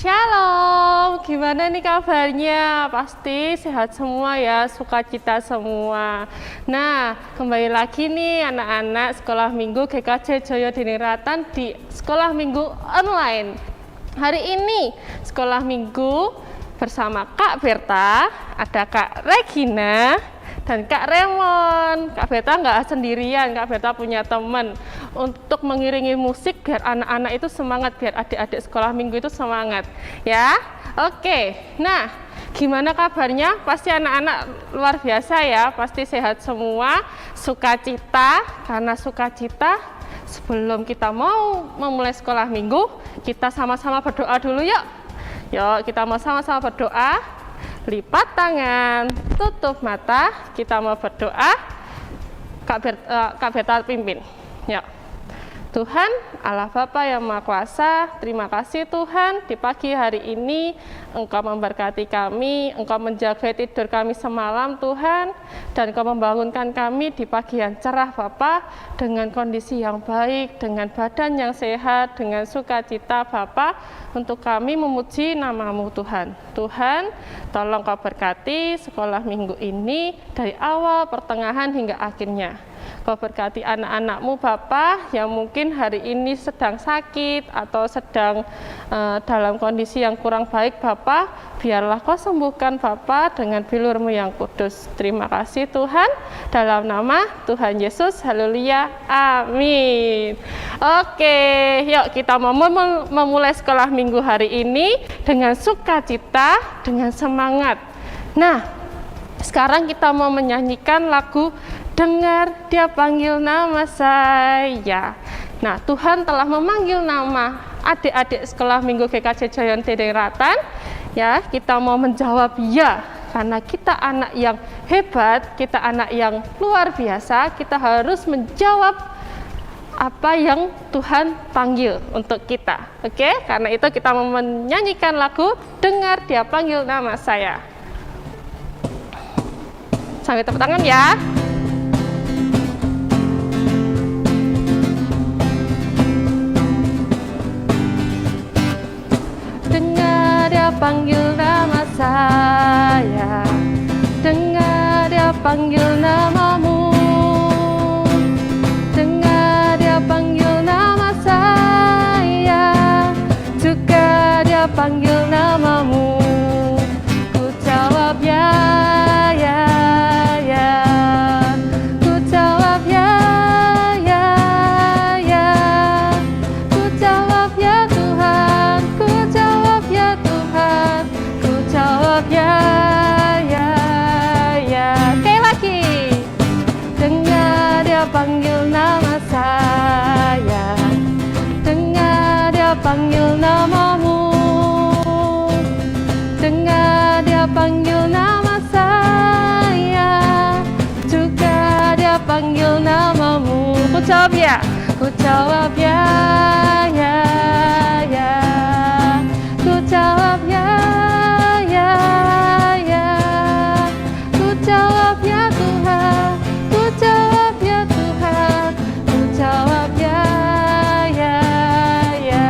Shalom, gimana nih kabarnya? Pasti sehat semua ya, sukacita semua. Nah, kembali lagi nih anak-anak sekolah minggu GKJ Joyo Diniratan di sekolah minggu online. Hari ini sekolah minggu bersama Kak Berta, ada Kak Regina, dan Kak Remon. Kak Berta nggak sendirian, Kak Berta punya teman untuk mengiringi musik biar anak-anak itu semangat, biar adik-adik sekolah minggu itu semangat ya. Oke, nah gimana kabarnya? Pasti anak-anak luar biasa ya, pasti sehat semua, sukacita. Karena sukacita, sebelum kita mau memulai sekolah minggu, kita sama-sama berdoa dulu yuk. Yuk kita mau sama-sama berdoa. Lipat tangan, tutup mata, kita mau berdoa. Kak Berta pimpin. Yuk. Tuhan, Allah Bapa yang Maha Kuasa, terima kasih Tuhan, di pagi hari ini Engkau memberkati kami, Engkau menjaga tidur kami semalam Tuhan, dan Engkau membangunkan kami di pagi yang cerah Bapa, dengan kondisi yang baik, dengan badan yang sehat, dengan sukacita Bapa, untuk kami memuji nama-Mu Tuhan. Tuhan, tolong Kau berkati sekolah minggu ini dari awal, pertengahan hingga akhirnya. Kau berkati anak-anak-Mu Bapa yang mungkin hari ini sedang sakit atau sedang dalam kondisi yang kurang baik Bapa, biarlah Kau sembuhkan Bapa dengan bilur-Mu yang kudus. Terima kasih Tuhan, dalam nama Tuhan Yesus, haleluya, amin. Oke, yuk kita mau memulai sekolah minggu hari ini dengan sukacita, dengan semangat. Nah, sekarang kita mau menyanyikan lagu Dengar Dia Panggil Nama Saya. Nah, Tuhan telah memanggil nama adik-adik sekolah minggu GKJ Joyo Diniratan. Ya, kita mau menjawab ya, karena kita anak yang hebat, kita anak yang luar biasa, kita harus menjawab apa yang Tuhan panggil untuk kita. Oke, karena itu kita mau menyanyikan lagu Dengar Dia Panggil Nama Saya. Sambil tepuk tangan ya. Dengar Dia panggil nama saya, dengar Dia panggil namamu, dengar Dia panggil nama saya, juga Dia panggil namamu. Ku jawab ya, ya, ya. Ku jawab ya, ya, ya. Ku jawab ya Tuhan, ku jawab ya Tuhan, ku jawab ya, ya, ya. Sekali lagi. Dengar Dia panggil nama saya, dengar Dia panggil namamu, dengar Dia panggil nama saya, juga Dia panggil namamu. Ku jawab ya, ku jawab ya, ya, ya. Ku jawab ya, ya, ya. Ku jawab ya Tuhan, ku jawab ya Tuhan, ku jawab ya, ya, ya.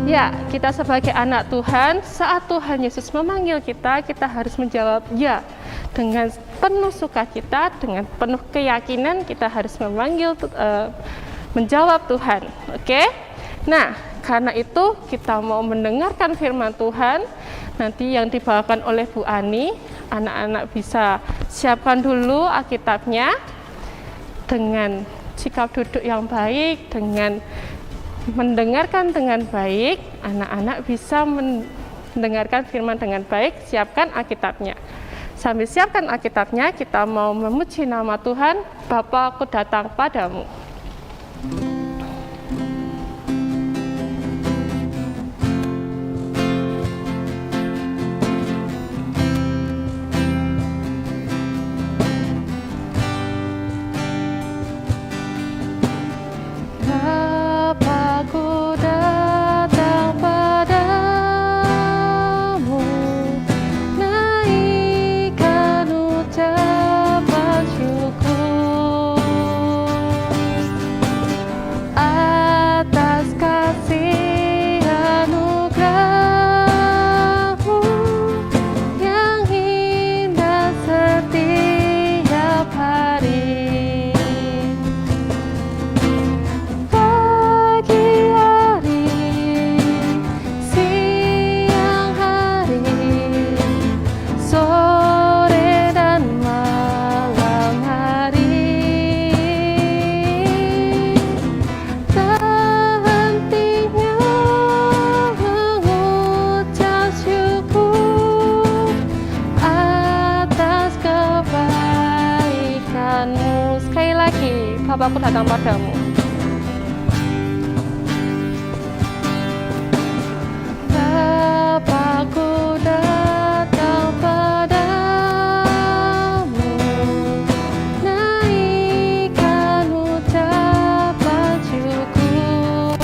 Ya, kita sebagai anak Tuhan, saat Tuhan Yesus memanggil kita, kita harus menjawab ya. Dengan penuh sukacita, dengan penuh keyakinan, kita harus menjawab Tuhan. Oke? Nah, karena itu kita mau mendengarkan firman Tuhan. Nanti yang dibawakan oleh Bu Ani, anak-anak bisa siapkan dulu Alkitabnya dengan sikap duduk yang baik, dengan mendengarkan dengan baik. Anak-anak bisa mendengarkan firman dengan baik. Siapkan Alkitabnya. Sambil siapkan Alkitabnya, kita mau memuji nama Tuhan. Bapa, aku datang padamu. Bapa, datang padamu, naikkan ucapan syukur. Bapakku datang padamu. Bapakku datang padamu, naikkan ucapan syukur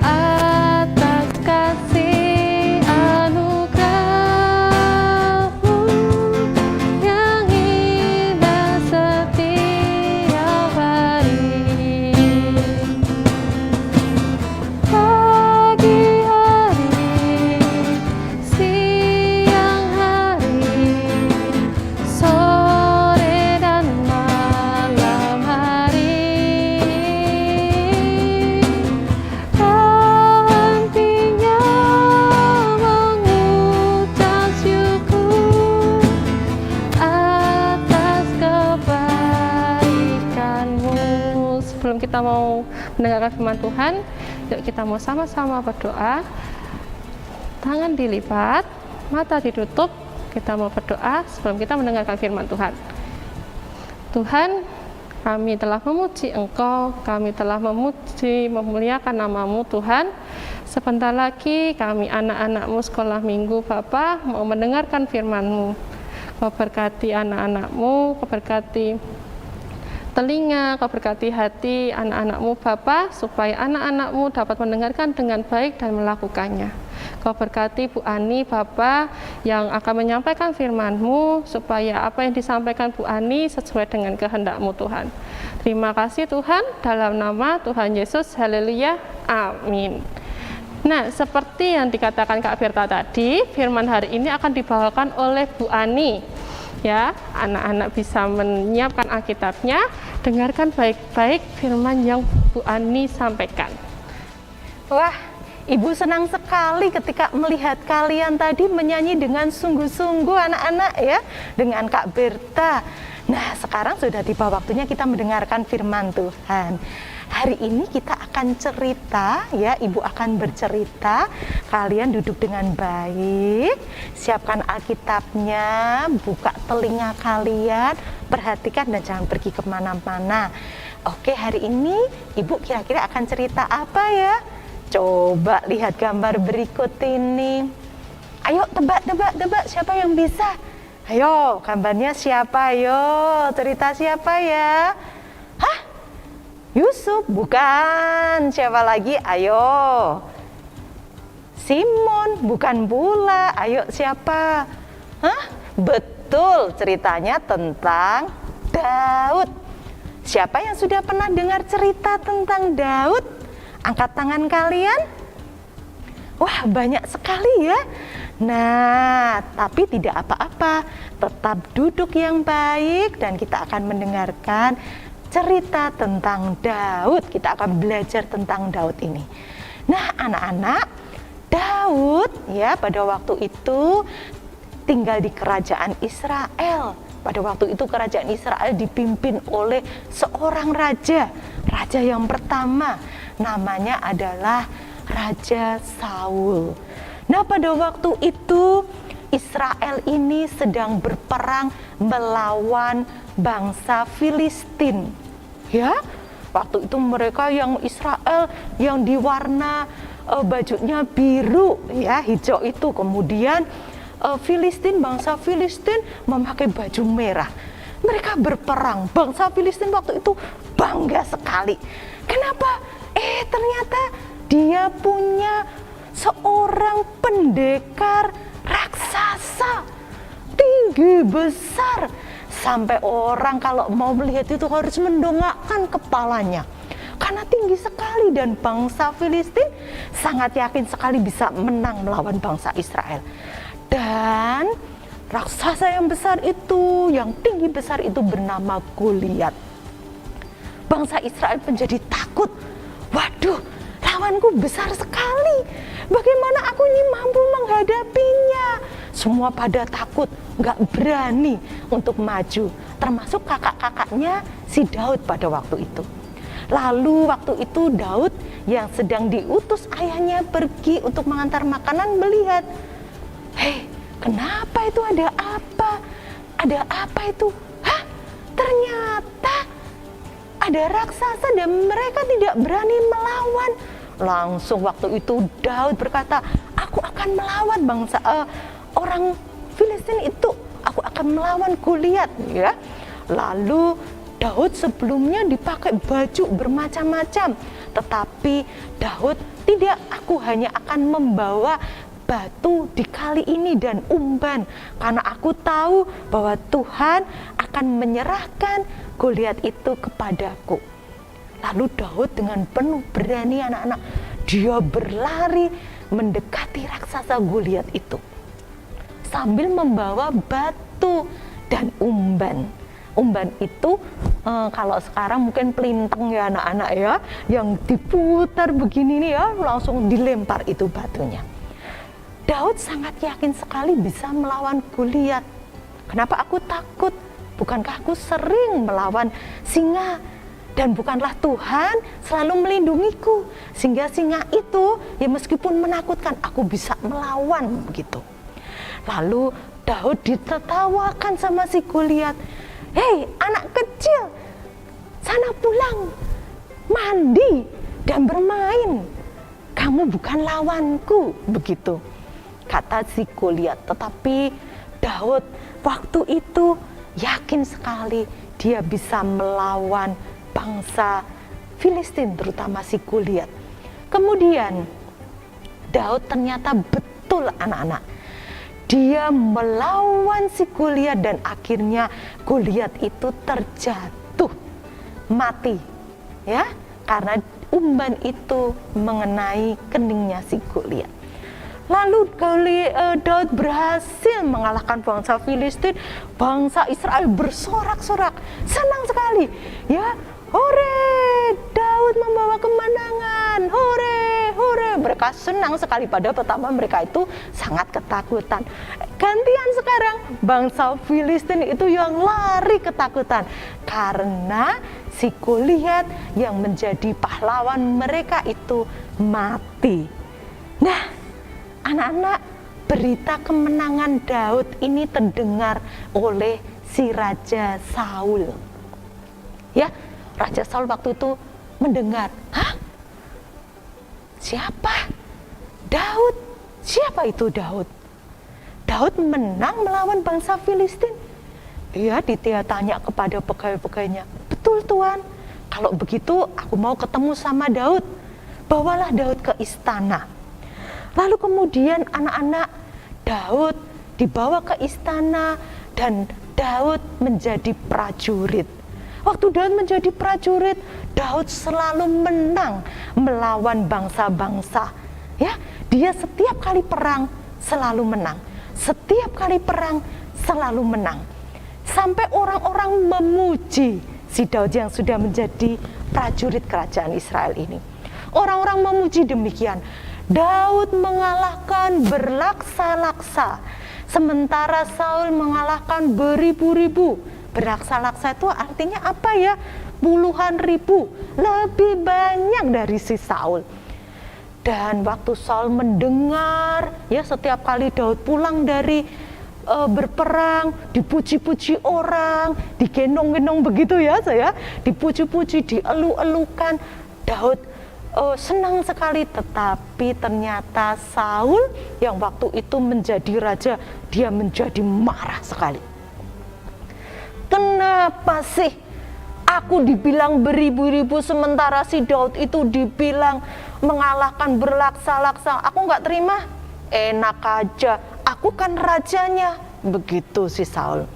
atas kasih anugerah-Mu yang indah setiap hari. Pagi hari, siang hari, sore dan malam hari, tak hentinya mengucap syukur atas kebaikan-Mu. Sebelum kita mau mendengarkan firman Tuhan, yuk kita mau sama-sama berdoa. Tangan dilipat, mata ditutup. Kita mau berdoa sebelum kita mendengarkan firman Tuhan. Tuhan, kami telah memuji Engkau, kami telah memuji, memuliakan nama-Mu Tuhan. Sebentar lagi kami anak-anak-Mu sekolah minggu Bapa mau mendengarkan firman-Mu. Kau berkati anak-anak-Mu, Kau berkati telinga, Kau berkati hati anak-anak-Mu Bapa, supaya anak-anak-Mu dapat mendengarkan dengan baik dan melakukannya. Kau berkati Bu Ani Bapa yang akan menyampaikan firman-Mu, supaya apa yang disampaikan Bu Ani sesuai dengan kehendak-Mu Tuhan. Terima kasih Tuhan, dalam nama Tuhan Yesus, haleluya, amin. Nah, seperti yang dikatakan Kak Berta tadi, firman hari ini akan dibawakan oleh Bu Ani. Ya, anak-anak bisa menyiapkan Alkitabnya, dengarkan baik-baik firman yang Bu Ani sampaikan. Wah, Ibu senang sekali ketika melihat kalian tadi menyanyi dengan sungguh-sungguh anak-anak ya, dengan Kak Berta. Nah, sekarang sudah tiba waktunya kita mendengarkan firman Tuhan. Hari ini kita akan cerita ya, Ibu akan bercerita. Kalian duduk dengan baik, siapkan Alkitabnya, buka telinga kalian, perhatikan dan jangan pergi kemana-mana. Oke, hari ini Ibu kira-kira akan cerita apa ya? Coba lihat gambar berikut ini. Ayo tebak, siapa yang bisa? Ayo, gambarnya siapa? Ayo, cerita siapa ya? Hah? Yusuf? Bukan. Siapa lagi? Ayo. Simon? Bukan pula. Ayo, siapa? Hah? Betul, ceritanya tentang Daud. Siapa yang sudah pernah dengar cerita tentang Daud? Angkat tangan kalian. Wah, banyak sekali ya. Nah, tapi tidak apa-apa. Tetap duduk yang baik dan kita akan mendengarkan cerita tentang Daud. Kita akan belajar tentang Daud ini. Nah, anak-anak, Daud ya pada waktu itu tinggal di kerajaan Israel. Pada waktu itu kerajaan Israel dipimpin oleh seorang raja. Raja yang pertama namanya adalah Raja Saul. Nah, pada waktu itu Israel ini sedang berperang melawan bangsa Filistin. Ya, waktu itu mereka yang Israel yang diwarna bajunya biru ya, hijau itu. Kemudian bangsa Filistin memakai baju merah. Mereka berperang. Bangsa Filistin waktu itu bangga sekali. Kenapa? Ternyata dia punya seorang pendekar raksasa tinggi besar, sampai orang kalau mau melihat itu harus mendongakkan kepalanya karena tinggi sekali. Dan bangsa Filistin sangat yakin sekali bisa menang melawan bangsa Israel. Dan raksasa yang besar itu, yang tinggi besar itu bernama Goliat. Bangsa Israel menjadi takut. Waduh, lawanku besar sekali. Bagaimana aku ini mampu menghadapinya? Semua pada takut, nggak berani untuk maju. Termasuk kakak-kakaknya si Daud pada waktu itu. Lalu waktu itu Daud yang sedang diutus ayahnya pergi untuk mengantar makanan melihat, hei, kenapa itu, ada apa? Ada apa itu? Hah? ternyata ada raksasa dan mereka tidak berani melawan. Langsung waktu itu Daud berkata, aku akan melawan bangsa orang Filistin itu, aku akan melawan Goliat, ya. Lalu Daud sebelumnya dipakai baju bermacam-macam, tetapi Daud tidak, aku hanya akan membawa batu di kali ini dan umban, karena aku tahu bahwa Tuhan akan menyerahkan Goliat itu kepadaku. Lalu Daud dengan penuh berani anak-anak, dia berlari mendekati raksasa Goliat itu sambil membawa batu dan umban. Umban itu kalau sekarang mungkin pelintang ya anak-anak ya, yang diputar begini nih ya, langsung dilempar itu batunya. Daud sangat yakin sekali bisa melawan Goliat. Kenapa aku takut? Bukankah aku sering melawan singa? Dan bukanlah Tuhan selalu melindungiku, sehingga singa itu ya meskipun menakutkan, aku bisa melawan begitu. Lalu Daud ditertawakan sama si Goliat. Hei anak kecil, sana pulang, mandi dan bermain. Kamu bukan lawanku, begitu kata si Goliat. Tetapi Daud waktu itu yakin sekali dia bisa melawan bangsa Filistin, terutama si Goliat. Kemudian Daud ternyata betul anak-anak, dia melawan si Goliat dan akhirnya Goliat itu terjatuh mati, ya, karena umban itu mengenai keningnya si Goliat. Lalu Daud berhasil mengalahkan bangsa Filistin, bangsa Israel bersorak-sorak, senang sekali, ya. Hore, Daud membawa kemenangan, hore, hore. Mereka senang sekali, pada pertama mereka itu sangat ketakutan. Gantian sekarang, bangsa Filistin itu yang lari ketakutan, karena si Goliat yang menjadi pahlawan mereka itu mati. Nah, anak-anak, berita kemenangan Daud ini terdengar oleh si Raja Saul. Ya, Raja Saul waktu itu mendengar, hah? Siapa? Daud. Siapa itu Daud? Daud menang melawan bangsa Filistin. Dia tanya kepada pegawai-pegawainya, betul Tuan, kalau begitu aku mau ketemu sama Daud. Bawalah Daud ke istana. Lalu kemudian anak-anak, Daud dibawa ke istana dan Daud menjadi prajurit. Waktu Daud menjadi prajurit, Daud selalu menang melawan bangsa-bangsa. Ya, dia setiap kali perang selalu menang. Setiap kali perang selalu menang. Sampai orang-orang memuji si Daud yang sudah menjadi prajurit kerajaan Israel ini. Orang-orang memuji demikian. Daud mengalahkan berlaksa-laksa, sementara Saul mengalahkan beribu-ribu. Berlaksa-laksa itu artinya apa ya? Puluhan ribu, lebih banyak dari si Saul. Dan waktu Saul mendengar, ya setiap kali Daud pulang dari berperang, dipuji-puji orang, digendong-gendong begitu ya saya, dipuji-puji, dielu-elukan, Daud senang sekali. Tetapi ternyata Saul yang waktu itu menjadi raja, dia menjadi marah sekali. Kenapa sih aku dibilang beribu-ribu sementara si Daud itu dibilang mengalahkan berlaksa-laksa? Aku nggak terima. Enak aja, aku kan rajanya. Begitu si Saul.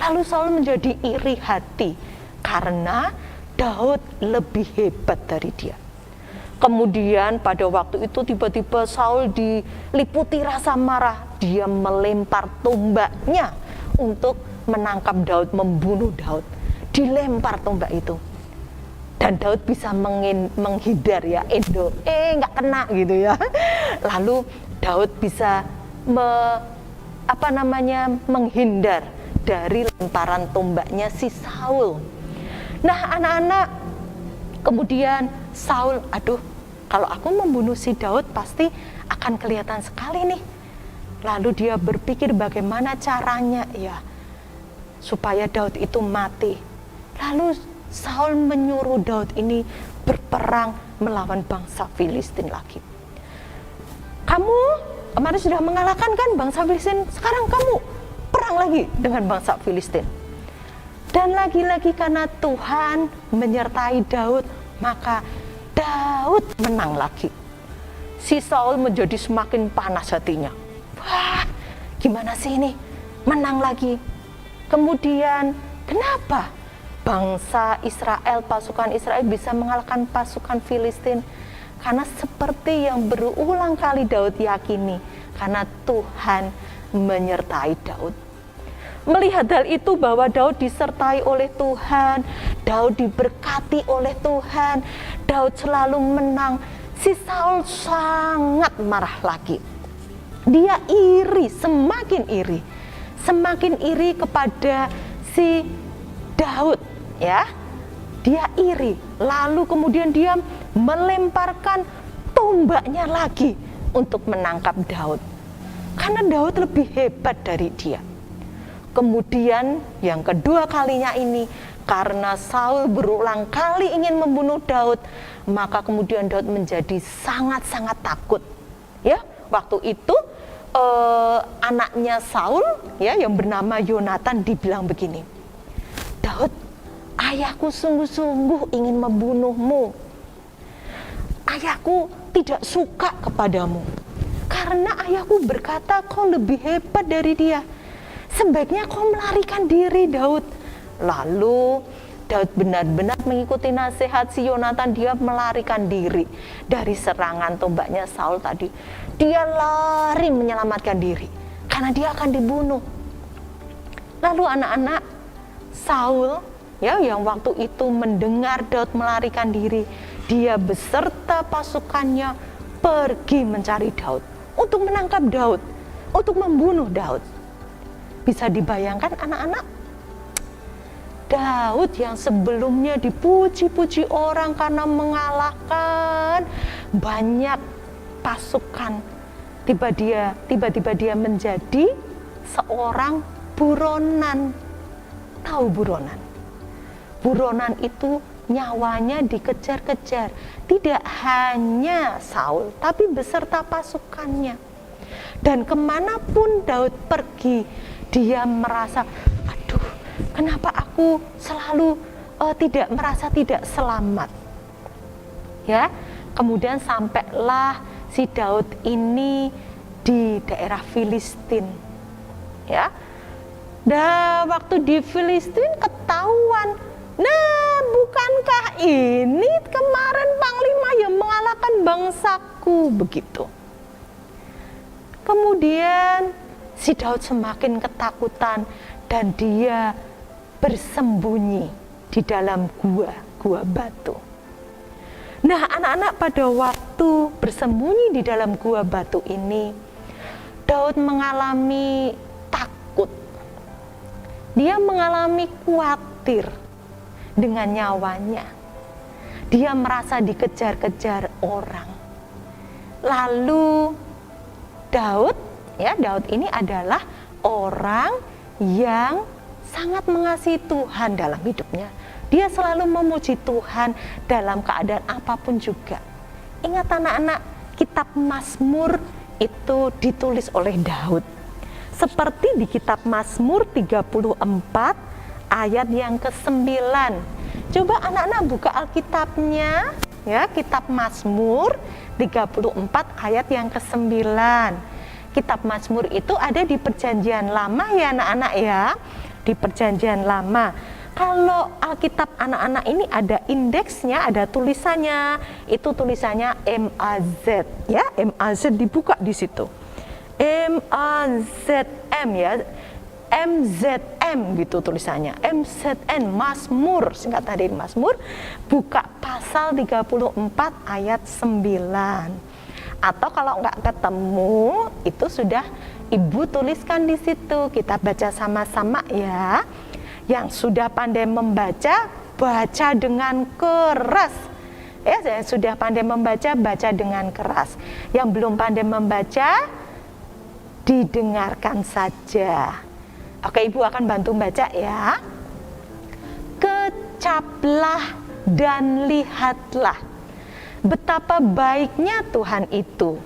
Lalu Saul menjadi iri hati karena Daud lebih hebat dari dia. Kemudian pada waktu itu tiba-tiba Saul diliputi rasa marah. Dia melempar tombaknya untuk menangkap Daud, membunuh Daud. Dilempar tombak itu. Dan Daud bisa menghindar ya, nggak kena gitu ya. Lalu Daud bisa menghindar dari lemparan tombaknya si Saul. Nah anak-anak, kemudian Saul, aduh, kalau aku membunuh si Daud pasti akan kelihatan sekali nih. Lalu dia berpikir bagaimana caranya ya supaya Daud itu mati. Lalu Saul menyuruh Daud ini berperang melawan bangsa Filistin lagi. Kamu kemarin sudah mengalahkan kan bangsa Filistin, sekarang kamu perang lagi dengan bangsa Filistin. Dan lagi-lagi karena Tuhan menyertai Daud, maka Daud menang lagi. Si Saul menjadi semakin panas hatinya. Wah, gimana sih ini? Menang lagi. Kemudian kenapa bangsa Israel, pasukan Israel bisa mengalahkan pasukan Filistin? Karena seperti yang berulang kali Daud yakini, karena Tuhan menyertai Daud. Melihat hal itu bahwa Daud disertai oleh Tuhan, Daud diberkati oleh Tuhan, Daud selalu menang, si Saul sangat marah lagi. Dia iri, semakin iri kepada si Daud, ya. Dia iri, lalu kemudian dia melemparkan tombaknya lagi untuk menangkap Daud. Karena Daud lebih hebat dari dia. Kemudian yang kedua kalinya ini, karena Saul berulang kali ingin membunuh Daud, maka kemudian Daud menjadi sangat-sangat takut. Ya, waktu itu anaknya Saul, ya, yang bernama Yonatan dibilang begini, Daud, ayahku sungguh-sungguh ingin membunuhmu. Ayahku tidak suka kepadamu, karena ayahku berkata kau lebih hebat dari dia. Sebaiknya kau melarikan diri, Daud. Lalu Daud benar-benar mengikuti nasihat si Yonatan, dia melarikan diri dari serangan tombaknya Saul tadi. Dia lari menyelamatkan diri karena dia akan dibunuh. Lalu anak-anak Saul, ya, yang waktu itu mendengar Daud melarikan diri, dia beserta pasukannya pergi mencari Daud untuk menangkap Daud, untuk membunuh Daud. Bisa dibayangkan anak-anak, Daud yang sebelumnya dipuji-puji orang karena mengalahkan banyak pasukan, tiba-tiba dia menjadi seorang buronan. Tahu buronan? Buronan itu nyawanya dikejar-kejar, tidak hanya Saul tapi beserta pasukannya. Dan kemanapun Daud pergi, dia merasa, aduh, kenapa aku selalu merasa tidak selamat? Ya, kemudian sampailah si Daud ini di daerah Filistin. Ya, dan waktu di Filistin ketahuan, nah, bukankah ini kemarin Panglima yang mengalahkan bangsaku, begitu. Kemudian si Daud semakin ketakutan dan dia bersembunyi di dalam gua batu. Nah, anak-anak, pada waktu bersembunyi di dalam gua batu ini, Daud mengalami takut. Dia mengalami khawatir dengan nyawanya. Dia merasa dikejar-kejar orang. Lalu Daud ini adalah orang yang sangat mengasihi Tuhan dalam hidupnya. Dia selalu memuji Tuhan dalam keadaan apapun juga. Ingat anak-anak, kitab Mazmur itu ditulis oleh Daud. Seperti di kitab Mazmur 34 ayat yang ke-9. Coba anak-anak buka Alkitabnya, ya, kitab Mazmur 34 ayat yang ke-9. Kitab Mazmur itu ada di Perjanjian Lama, ya anak-anak, ya, di Perjanjian Lama. Kalau Alkitab anak-anak ini ada indeksnya, ada tulisannya, itu tulisannya MAZ, ya, MAZ dibuka di situ. MAZM, ya, MZM gitu tulisannya, MZN, Mazmur, singkatan dari Mazmur, buka pasal 34 ayat 9. Atau kalau nggak ketemu, itu sudah Ibu tuliskan di situ, kita baca sama-sama, ya. Yang sudah pandai membaca, baca dengan keras. Ya, yang sudah pandai membaca, baca dengan keras. Yang belum pandai membaca, didengarkan saja. Oke, Ibu akan bantu baca, ya. kecaplah dan lihatlah betapa baiknya Tuhan itu.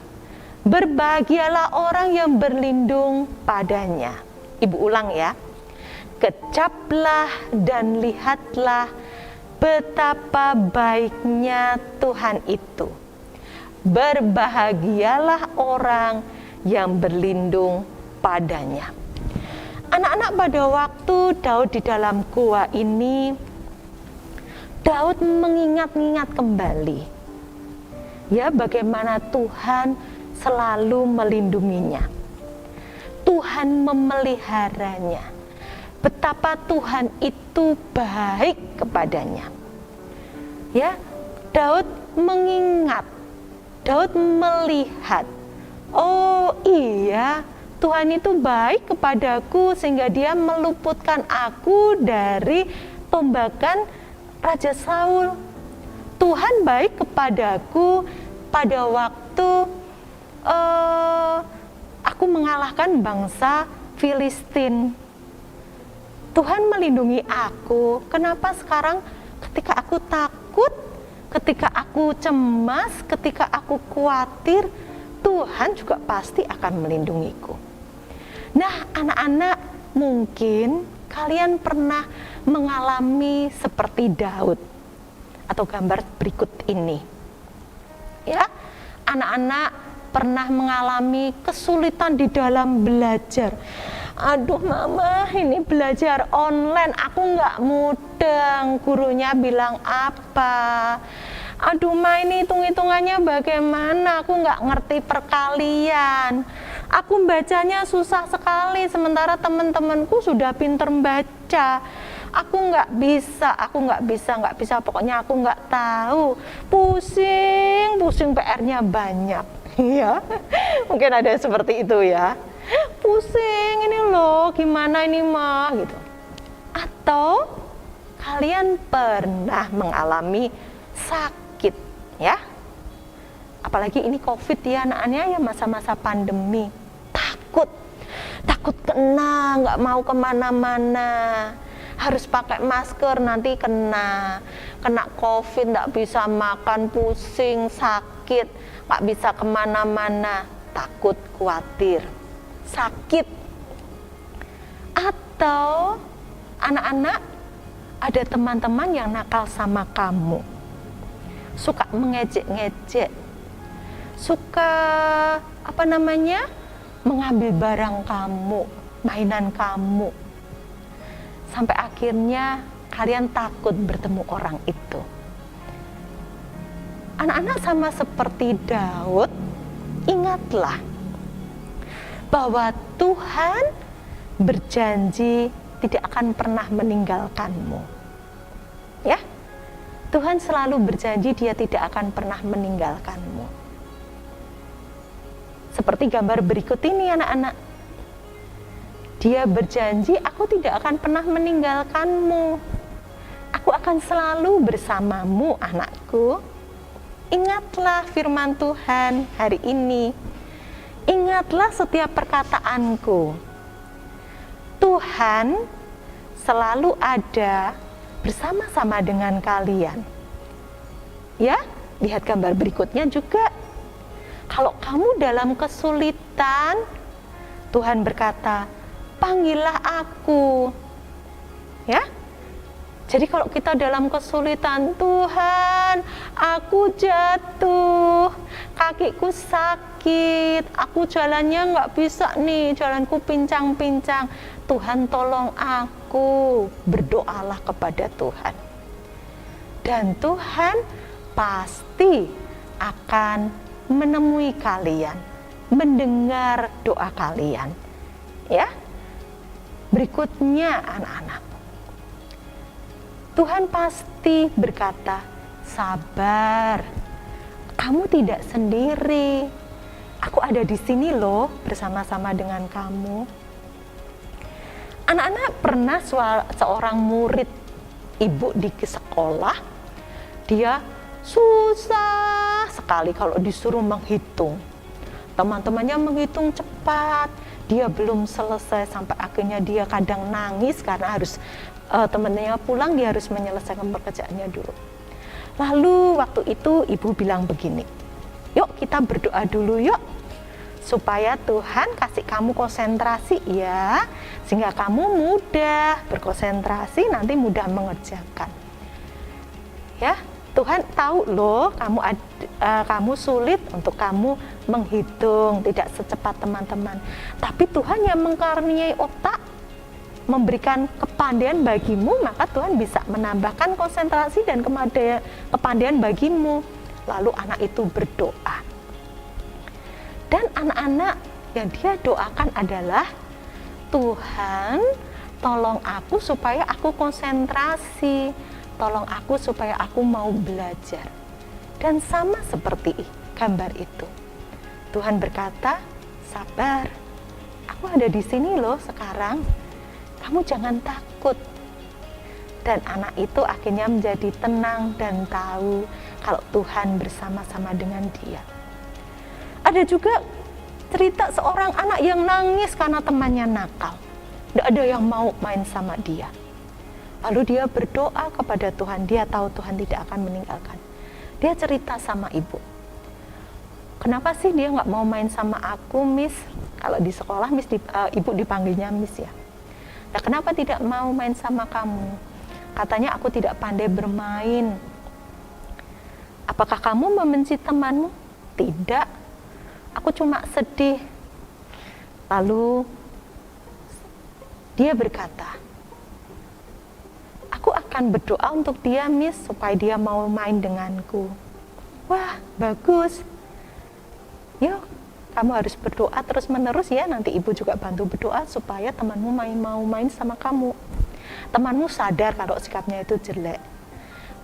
Berbahagialah orang yang berlindung padanya. Ibu ulang ya. Kecaplah dan lihatlah betapa baiknya Tuhan itu. Berbahagialah orang yang berlindung padanya. Anak-anak, pada waktu Daud di dalam gua ini, Daud mengingat-ingat kembali ya bagaimana Tuhan selalu melindunginya. Tuhan memeliharanya. Betapa Tuhan itu baik kepadanya. Ya, Daud mengingat, Daud melihat, oh iya, Tuhan itu baik kepadaku sehingga dia meluputkan aku dari tombakan Raja Saul. Tuhan baik kepadaku pada waktu aku mengalahkan bangsa Filistin. Tuhan melindungi aku. Kenapa sekarang ketika aku takut, ketika aku cemas, ketika aku khawatir, Tuhan juga pasti akan melindungiku. Nah, anak-anak, mungkin kalian pernah mengalami seperti Daud atau gambar berikut ini. Ya, anak-anak pernah mengalami kesulitan di dalam belajar. Aduh mama, ini belajar online, aku nggak mudeng. Gurunya bilang apa? Aduh ma, ini hitung-hitungannya bagaimana? Aku nggak ngerti perkalian. Aku bacanya susah sekali, sementara teman-temanku sudah pinter baca. Aku nggak bisa. Pokoknya aku nggak tahu. Pusing PR-nya banyak. Ya, mungkin ada seperti itu ya. Pusing ini loh, gimana ini mah gitu. Atau kalian pernah mengalami sakit ya? Apalagi ini COVID ya anaknya, ya masa-masa pandemi. Takut kena, nggak mau kemana-mana. Harus pakai masker, nanti kena COVID, nggak bisa makan, pusing, sakit, nggak bisa kemana-mana, takut, khawatir, sakit. Atau anak-anak, ada teman-teman yang nakal sama kamu, suka mengejek-ngejek, suka mengambil barang kamu, mainan kamu, sampai akhirnya kalian takut bertemu orang itu. Anak-anak, sama seperti Daud, ingatlah bahwa Tuhan berjanji tidak akan pernah meninggalkanmu. Ya, Tuhan selalu berjanji Dia tidak akan pernah meninggalkanmu. Seperti gambar berikut ini anak-anak. Dia berjanji, aku tidak akan pernah meninggalkanmu. Aku akan selalu bersamamu, anakku. Ingatlah firman Tuhan hari ini. Ingatlah setiap perkataanku. Tuhan selalu ada bersama-sama dengan kalian. Ya, lihat gambar berikutnya juga. Kalau kamu dalam kesulitan, Tuhan berkata, panggillah aku. Ya. Jadi kalau kita dalam kesulitan, Tuhan, aku jatuh, kakiku sakit, aku jalannya nggak bisa nih, jalanku pincang-pincang. Tuhan tolong aku, berdoalah kepada Tuhan. Dan Tuhan pasti akan menemui kalian, mendengar doa kalian. Ya. Berikutnya anak-anak, Tuhan pasti berkata, sabar, kamu tidak sendiri. Aku ada di sini loh, bersama-sama dengan kamu. Anak-anak, pernah seorang murid ibu di sekolah, dia susah sekali kalau disuruh menghitung. Teman-temannya menghitung cepat, dia belum selesai, sampai akhirnya dia kadang nangis karena harus temennya pulang, dia harus menyelesaikan pekerjaannya dulu. Lalu waktu itu ibu bilang begini, yuk kita berdoa dulu yuk, supaya Tuhan kasih kamu konsentrasi ya, sehingga kamu mudah berkonsentrasi, nanti mudah mengerjakan. Ya, Tuhan tahu loh kamu sulit untuk kamu menghitung, tidak secepat teman-teman. Tapi Tuhan yang mengkaruniai otak, memberikan kepandaian bagimu, maka Tuhan bisa menambahkan konsentrasi dan kepandaian bagimu. Lalu anak itu berdoa. Dan anak-anak yang dia doakan adalah, Tuhan tolong aku supaya aku konsentrasi, tolong aku supaya aku mau belajar. Dan sama seperti gambar itu, Tuhan berkata, sabar, aku ada di sini loh sekarang, kamu jangan takut. Dan anak itu akhirnya menjadi tenang dan tahu kalau Tuhan bersama-sama dengan dia. Ada juga cerita seorang anak yang nangis karena temannya nakal. Tidak ada yang mau main sama dia. Lalu dia berdoa kepada Tuhan, dia tahu Tuhan tidak akan meninggalkan. Dia cerita sama ibu, kenapa sih dia nggak mau main sama aku, Miss? Kalau di sekolah, ibu dipanggilnya Miss ya. Nah, kenapa tidak mau main sama kamu? Katanya aku tidak pandai bermain. Apakah kamu membenci temanmu? Tidak, aku cuma sedih. Lalu dia berkata, aku akan berdoa untuk dia, Miss, supaya dia mau main denganku. Wah, bagus. Yuk, kamu harus berdoa terus-menerus ya, nanti ibu juga bantu berdoa supaya temanmu mau main sama kamu. Temanmu sadar kalau sikapnya itu jelek.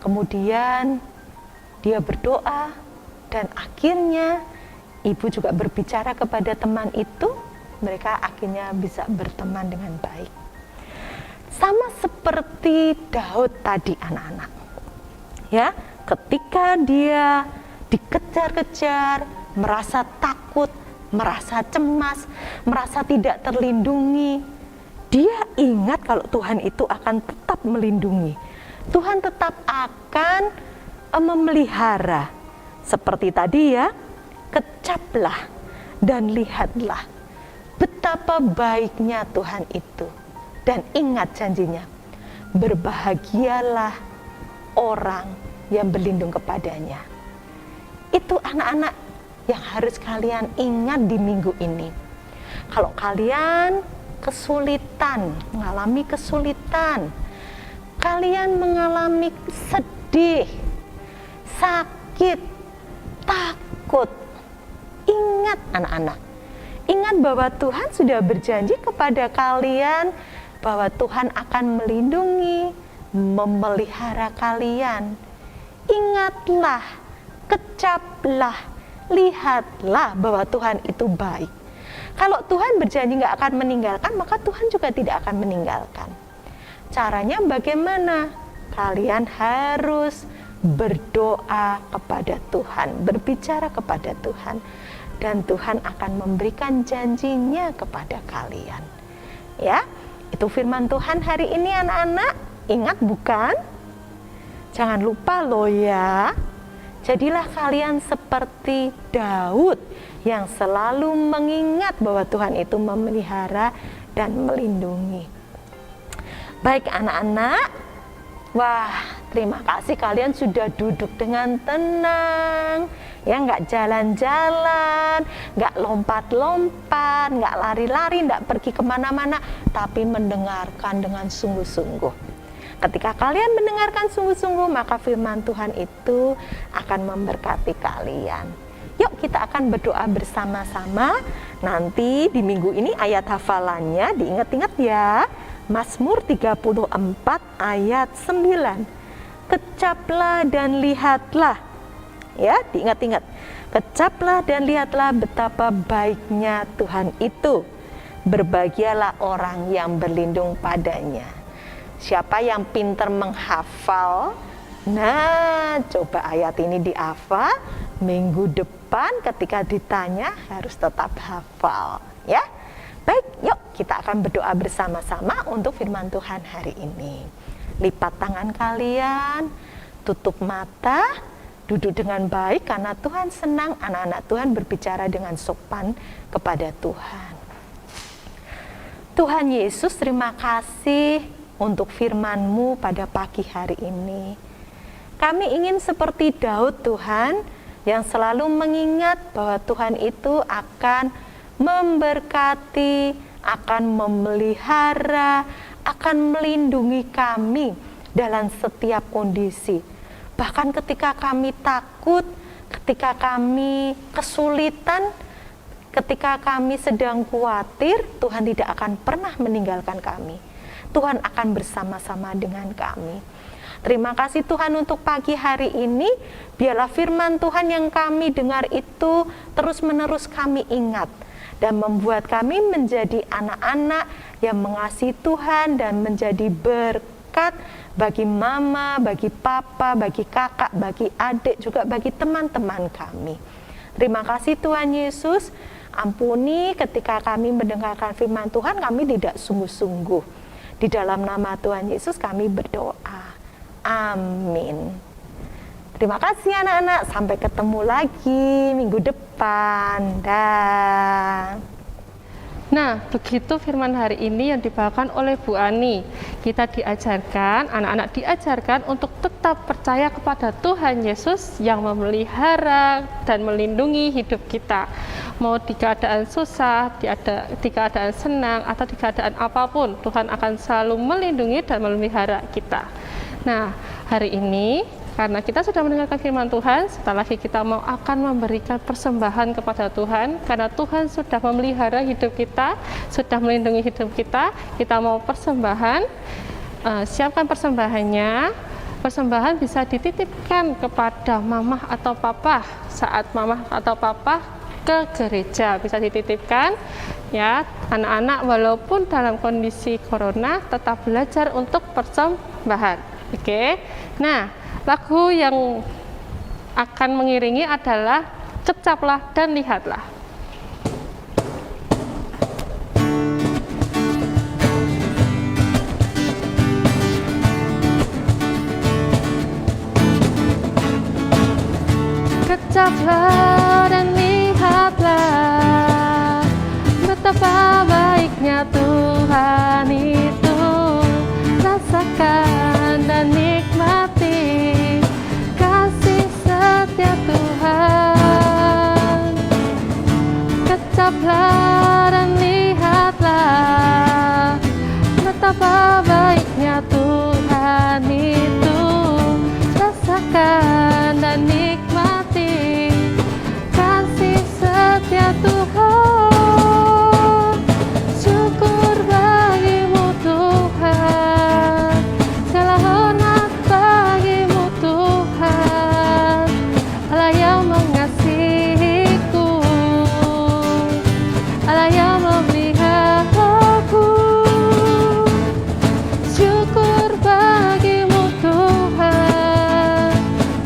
Kemudian dia berdoa dan akhirnya ibu juga berbicara kepada teman itu, mereka akhirnya bisa berteman dengan baik. Sama seperti Daud tadi anak-anak. Ya, ketika dia dikejar-kejar, merasa takut, merasa cemas, merasa tidak terlindungi, dia ingat kalau Tuhan itu akan tetap melindungi. Tuhan tetap akan memelihara. Seperti tadi ya, kecaplah dan lihatlah betapa baiknya Tuhan itu. Dan ingat janjinya, berbahagialah orang yang berlindung kepadanya. Itu anak-anak yang harus kalian ingat di minggu ini. Kalau kalian mengalami kesulitan, kalian mengalami sedih, sakit, takut, ingat anak-anak, ingat bahwa Tuhan sudah berjanji kepada kalian bahwa Tuhan akan melindungi, memelihara kalian. Ingatlah, kecaplah, lihatlah bahwa Tuhan itu baik. Kalau Tuhan berjanji nggak akan meninggalkan, maka Tuhan juga tidak akan meninggalkan. Caranya bagaimana? Kalian harus berdoa kepada Tuhan, berbicara kepada Tuhan, dan Tuhan akan memberikan janjinya kepada kalian. Ya, itu firman Tuhan hari ini anak-anak. Ingat bukan? Jangan lupa loh ya. Jadilah kalian seperti Daud yang selalu mengingat bahwa Tuhan itu memelihara dan melindungi. Baik anak-anak, wah terima kasih kalian sudah duduk dengan tenang. Ya, nggak jalan-jalan, nggak lompat-lompat, nggak lari-lari, nggak pergi kemana-mana, tapi mendengarkan dengan sungguh-sungguh. Ketika kalian mendengarkan sungguh-sungguh, maka firman Tuhan itu akan memberkati kalian. Yuk kita akan berdoa bersama-sama. Nanti di minggu ini ayat hafalannya diingat-ingat ya. Mazmur 34 ayat 9. Kecaplah dan lihatlah. Ya, diingat-ingat. Kecaplah dan lihatlah betapa baiknya Tuhan itu. Berbahagialah orang yang berlindung padanya. Siapa yang pintar menghafal? Nah, coba ayat ini dihafal. Minggu depan ketika ditanya harus tetap hafal, ya. Baik, yuk kita akan berdoa bersama-sama untuk firman Tuhan hari ini. Lipat tangan kalian, tutup mata, duduk dengan baik karena Tuhan senang anak-anak Tuhan berbicara dengan sopan kepada Tuhan. Tuhan Yesus, terima kasih untuk firman-Mu pada pagi hari ini. Kami ingin seperti Daud, Tuhan, yang selalu mengingat bahwa Tuhan itu akan memberkati, akan memelihara, akan melindungi kami dalam setiap kondisi. Bahkan ketika kami takut, ketika kami kesulitan, ketika kami sedang khawatir, Tuhan tidak akan pernah meninggalkan kami. Tuhan akan bersama-sama dengan kami. Terima kasih Tuhan untuk pagi hari ini. Biarlah firman Tuhan yang kami dengar itu terus-menerus kami ingat dan membuat kami menjadi anak-anak yang mengasihi Tuhan dan menjadi berkat bagi mama, bagi papa, bagi kakak, bagi adik, juga bagi teman-teman kami. Terima kasih Tuhan Yesus. Ampuni ketika kami mendengarkan firman Tuhan, kami tidak sungguh-sungguh. Di dalam nama Tuhan Yesus kami berdoa. Amin. Terima kasih anak-anak. Sampai ketemu lagi minggu depan. Dah. Nah, begitu firman hari ini yang dibawakan oleh Bu Ani. Kita diajarkan, anak-anak diajarkan untuk tetap percaya kepada Tuhan Yesus yang memelihara dan melindungi hidup kita. Mau di keadaan susah, di keadaan senang, atau di keadaan apapun, Tuhan akan selalu melindungi dan memelihara kita. Nah, hari ini karena kita sudah mendengarkan firman Tuhan, setelah lagi kita mau akan memberikan persembahan kepada Tuhan, karena Tuhan sudah memelihara hidup kita, sudah melindungi hidup kita. Kita mau persembahan, siapkan persembahannya. Persembahan bisa dititipkan kepada mamah atau papa saat mamah atau papa ke gereja, bisa dititipkan ya. Anak-anak walaupun dalam kondisi corona tetap belajar untuk persembahan. Oke. Nah, lagu yang akan mengiringi adalah Cecaplah dan Lihatlah. Kecaplah dan lihatlah betapa baiknya Tuhan itu. Rasakan dan nikmati kasih setia Tuhan. Kecaplah dan lihatlah betapa baiknya Tuhan itu. Rasakan dan nikmati kasih setia Tuhan. Syukur bagimu Tuhan, segala hormat bagimu Tuhan, Allah yang mengasihiku, Allah yang memeliharaku. Syukur bagimu Tuhan,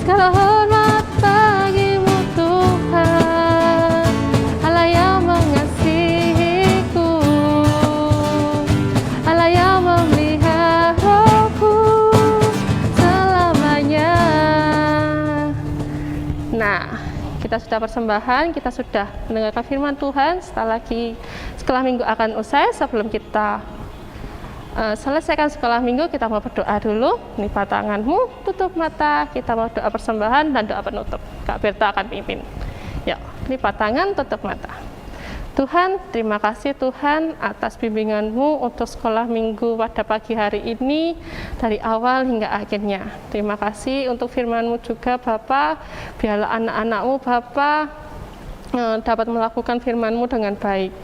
segala hormat bagimu Tuhan, Allah yang mengasihiku, Allah yang memeliharaku selamanya. Nah, kita sudah persembahan, kita sudah mendengarkan firman Tuhan. Setelah minggu akan usai, sebelum kita selesaikan sekolah minggu, kita mau berdoa dulu. Lipat tanganmu, tutup mata, kita mau doa persembahan dan doa penutup. Kak Berta akan pimpin. Yuk, lipat tangan, tutup mata. Tuhan, terima kasih Tuhan atas bimbingan-Mu untuk sekolah minggu pada pagi hari ini dari awal hingga akhirnya. Terima kasih untuk firman-Mu juga Bapa, biarlah anak-anak-Mu Bapa dapat melakukan firman-Mu dengan baik.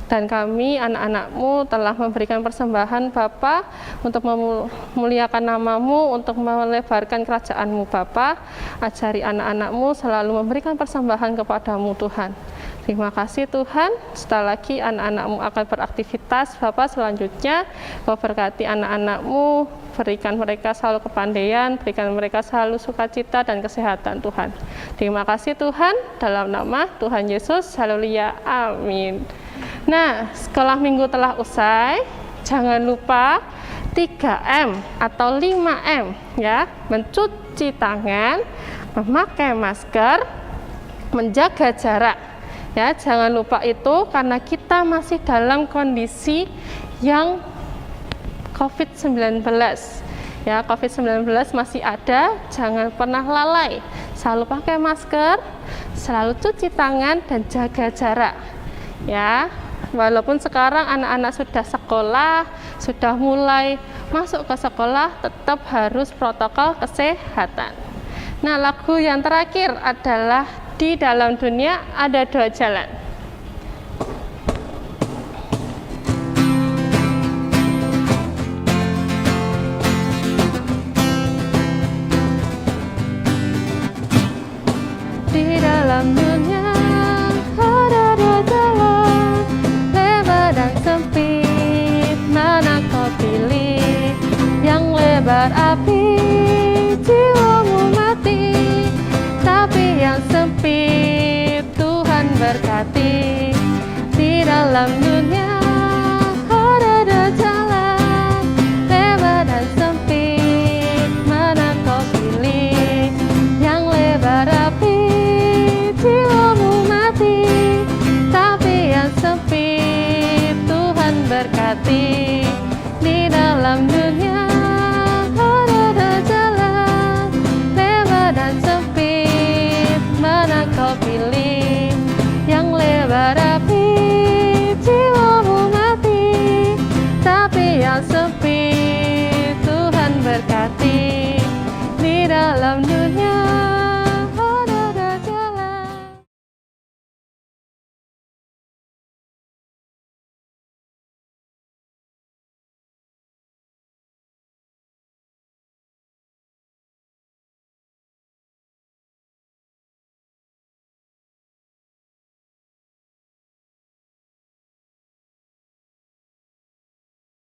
Dan kami anak-anak-Mu telah memberikan persembahan Bapa untuk memuliakan nama-Mu, untuk melebarkan kerajaan-Mu Bapa. Ajari anak-anak-Mu selalu memberikan persembahan kepada-Mu Tuhan. Terima kasih Tuhan, setelah lagi anak-anak-Mu akan beraktivitas Bapak selanjutnya. Kau berkati anak-anak-Mu berikan mereka selalu kepandaian, berikan mereka selalu sukacita dan kesehatan Tuhan. Terima kasih Tuhan, dalam nama Tuhan Yesus, haleluya, amin. Nah, sekolah minggu telah usai, jangan lupa 3M atau 5M ya, mencuci tangan, memakai masker, menjaga jarak. Ya, jangan lupa itu karena kita masih dalam kondisi yang COVID-19. Ya, COVID-19 masih ada, jangan pernah lalai. Selalu pakai masker, selalu cuci tangan dan jaga jarak. Ya, walaupun sekarang anak-anak sudah sekolah, sudah mulai masuk ke sekolah, tetap harus protokol kesehatan. Nah, lagu yang terakhir adalah Di Dalam Dunia Ada Dua Jalan. Di dalam dunia ada dua jalan, lebar dan sempit, mana kau pilih? Yang lebar api, jiwamu mati, tapi yang sempit Tuhan berkati. Di dalam dunia